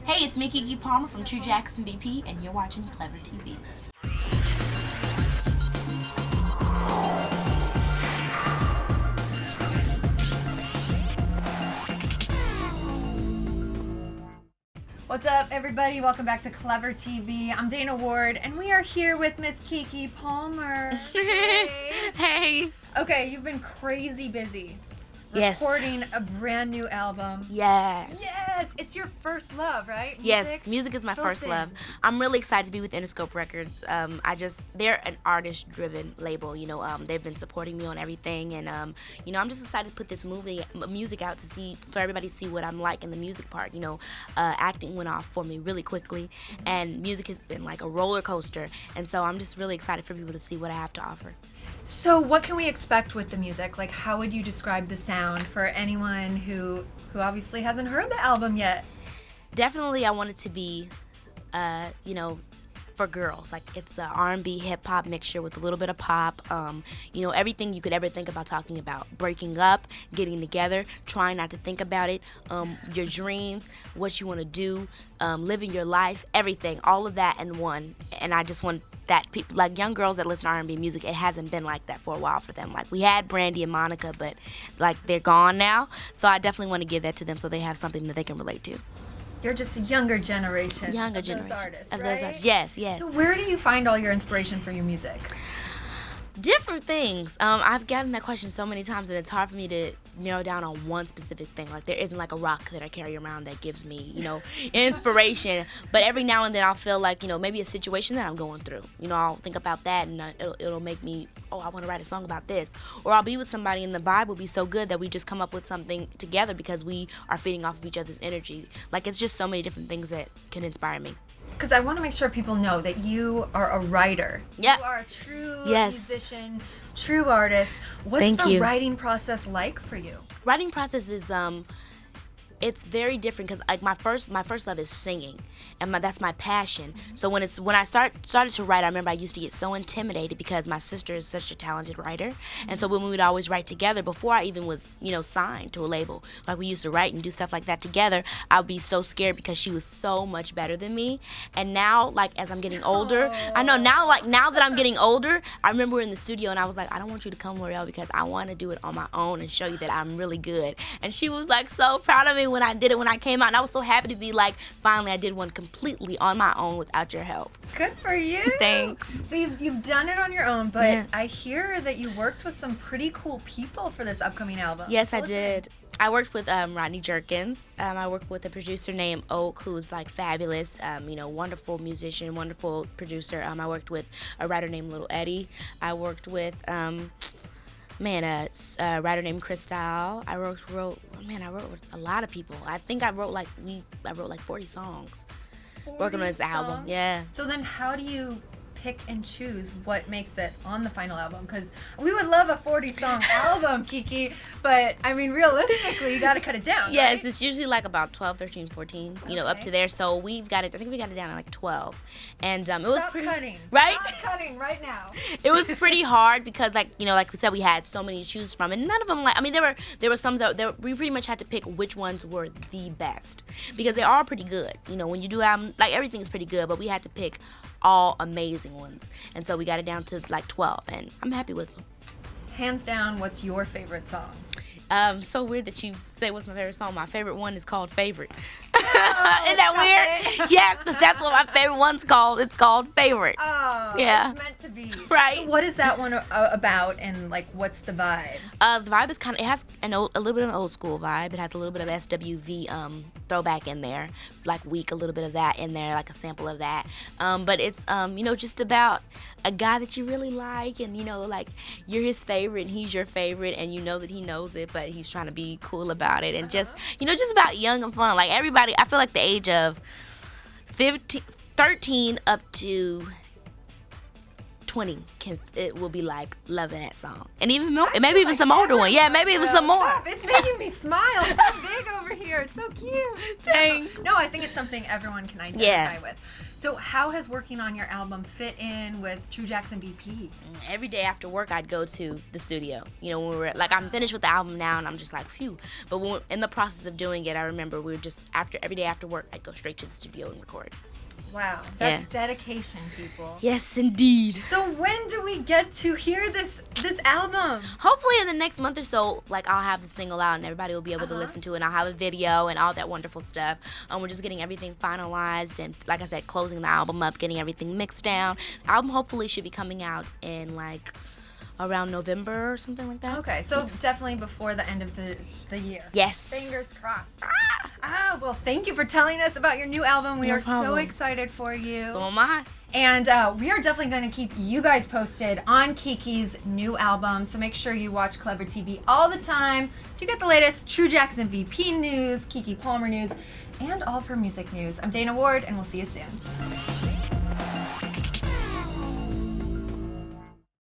Hey, it's me, Keke Palmer from True Jackson BP, and you're watching ClevverTV. What's up, everybody? Welcome back to ClevverTV. I'm Dana Ward, and we are here with Miss Keke Palmer. Hey. Okay, you've been crazy busy. Yes. Recording a brand new album. Yes. Yes, it's your first love, right? Yes, music is my first love. I'm really excited to be with Interscope Records. They're an artist-driven label. They've been supporting me on everything, and I'm just excited to put this music out for everybody to see what I'm like in the music part. Acting went off for me really quickly, and music has been like a roller coaster, and so I'm just really excited for people to see what I have to offer. So what can we expect with the music? Like, how would you describe the sound for anyone who obviously hasn't heard the album yet? Definitely, I want it to be, for girls. Like, it's a R&B hip-hop mixture with a little bit of pop. Everything you could ever think about talking about. Breaking up, getting together, trying not to think about it, your dreams, what you want to do, living your life, everything. All of that in one. And I just want that people, like young girls that listen to R&B music, it hasn't been like that for a while for them. Like, we had Brandy and Monica, but like they're gone now. So I definitely want to give that to them so they have something that they can relate to. You're just a younger generation. Those artists, yes. So where do you find all your inspiration for your music? Different things. I've gotten that question so many times, and it's hard for me to narrow down on one specific thing. Like, there isn't like a rock that I carry around that gives me, inspiration. But every now and then I'll feel like, maybe a situation that I'm going through. I'll think about that, and it'll make me, I want to write a song about this. Or I'll be with somebody, and the vibe will be so good that we just come up with something together because we are feeding off of each other's energy. Like, it's just so many different things that can inspire me. Because I want to make sure people know that you are a writer. Yeah. You are a true musician, true artist. What's the writing process like for you? Writing process is it's very different because like my first love is singing, and that's my passion. So when I started to write, I remember I used to get so intimidated because my sister is such a talented writer, and so when we would always write together before I even was signed to a label, like we used to write and do stuff like that together, I would be so scared because she was so much better than me. And now, like, as I'm getting older, I know now that I'm getting older, I remember we're in the studio and I was like, I don't want you to come, L'Oreal, because I want to do it on my own and show you that I'm really good. And she was like so proud of me when I did it, when I came out, and I was so happy to be like, finally I did one completely on my own without your help. Good for you. Thanks. So you've done it on your own, but I hear that you worked with some pretty cool people for this upcoming album. Yes, I did. I worked with Rodney Jerkins. I worked with a producer named Oak, who's like fabulous, wonderful musician, wonderful producer. I worked with a writer named Little Eddie. I worked with a writer named Crystal. I wrote with a lot of people. I think I wrote like 40 songs. 40 working on this album. songs? Yeah. So then how do you pick and choose what makes it on the final album? Because we would love a 40-song album, Keke, but I mean, realistically, you got to cut it down. Yes, right? it's usually like about 12, 13, 14, up to there. So I think we got it down at like 12. And it was pretty cutting. Right? Stop cutting right now. It was pretty hard because like we said, we had so many to choose from, and none of them there were some that we pretty much had to pick which ones were the best because they are pretty good. When you do album, like everything's pretty good, but we had to pick all amazing ones, and so we got it down to like 12, and I'm happy with them. Hands down, what's your favorite song? So weird that you say what's my favorite song. My favorite one is called Favorite. Oh, isn't that weird? Yes, that's what my favorite one's called. It's called Favorite. Oh, yeah. It's meant to be. Right. So what is that one about, and like what's the vibe? The vibe is it has a little bit of an old school vibe. It has a little bit of SWV throwback in there, like Week, a little bit of that in there, like a sample of that. But it's just about a guy that you really like, and like you're his favorite and he's your favorite, and you know that he knows it, but he's trying to be cool about it, and just about young and fun. Like everybody, I feel like the age of 13 up to 20 will be like loving that song, and even more, maybe even some older one. Yeah, maybe even some more. Stop. It's making me smile so big over here. It's so cute. Thanks. No, I think it's something everyone can identify with. So how has working on your album fit in with True Jackson VP? Every day after work, I'd go to the studio. You know, when we were like, I'm finished with the album now, and I'm just like, phew. But in the process of doing it, I remember we were just every day after work, I'd go straight to the studio and record. Wow, that's dedication, people. Yes, indeed. So when do we get to hear this album? Hopefully in the next month or so, like I'll have the single out and everybody will be able to listen to it, and I'll have a video and all that wonderful stuff. We're just getting everything finalized and, like I said, closing the album up, getting everything mixed down. The album hopefully should be coming out in like around November or something like that. Okay, so definitely before the end of the year. Yes. Fingers crossed. Well, thank you for telling us about your new album. We are so excited for you. So am I. And we are definitely going to keep you guys posted on Keke's new album. So make sure you watch ClevverTV all the time so you get the latest True Jackson VP news, Keke Palmer news, and all of her music news. I'm Dana Ward, and we'll see you soon.